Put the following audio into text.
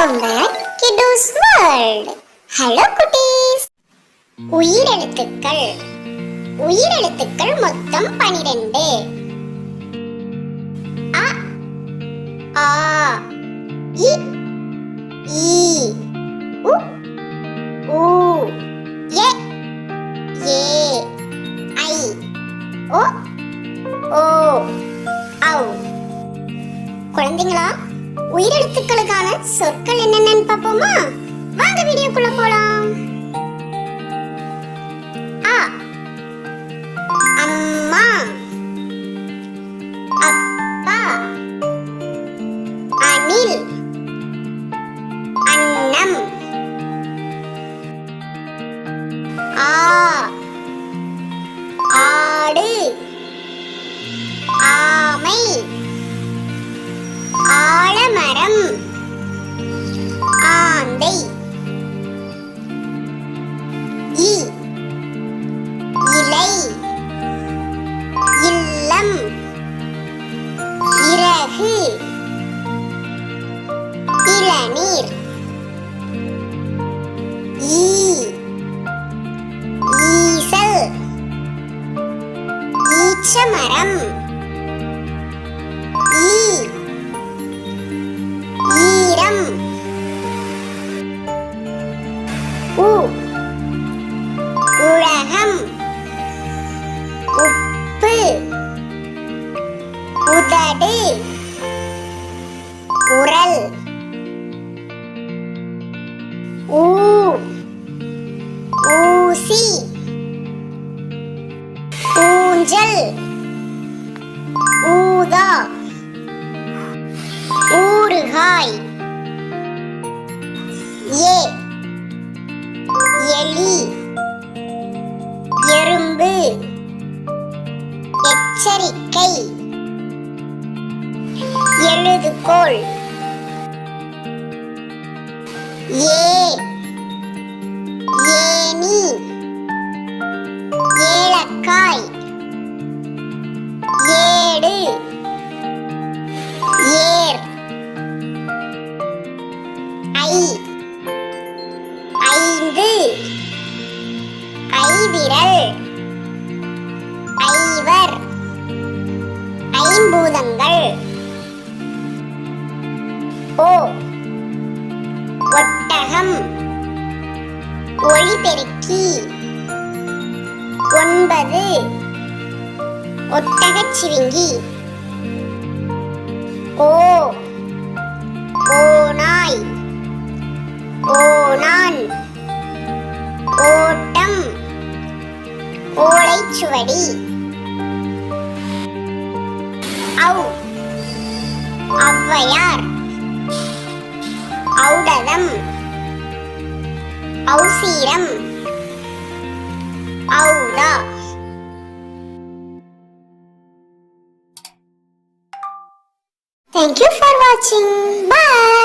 Welcome back கிட்டூஸ் world. Hello குட்டீஸ். உயிரெழுத்துக்கள் மொத்தம் 12. அ ஆ இ ஈ உ ஊ எ ஏ ஐ ஓ ஓ ஔ. குழந்தைங்களா, உயிரெழுத்துக்களுக்கான சொற்கள் என்னென்னு பார்ப்போமா? வாங்க வீடியோக்குள்ள போலாம். அ அம்மா, அப்பா, அணில், அன்னம். ஆ ஆடு, ஆமை, ஆலமரம், ஆந்தை. இ இலை, இல்லம், இறகு, இளநீர். ஈ ஈசல், ஈச்சமரம். ஈ ஈரம். உ உலகம், உப்பு, உதடு, உரல். ஊ ஊசி, ஊஞ்சல், ஊதா, ஊறுகாய். ஏ எலி, எறும்பு, எச்சரிக்கை, எழுதுகோல். ஏ ஏனி, ஏலக்காய், ஏடு, ஏர். ஐ ஐந்து, ஐவிரல், ஐவர், ஐம்பூதங்கள். ஓ ஒட்டகம், ஒளிபெருக்கி. 9 ஒட்டகச்சிவிங்கி. ஓ ஓநாய், ஓணான், ஓட்டம், ஓலைச்சுவடி. ஔ Avvaiyar, ஔடதம், ஔசீரம், ஔடா. Thank you for watching. Bye.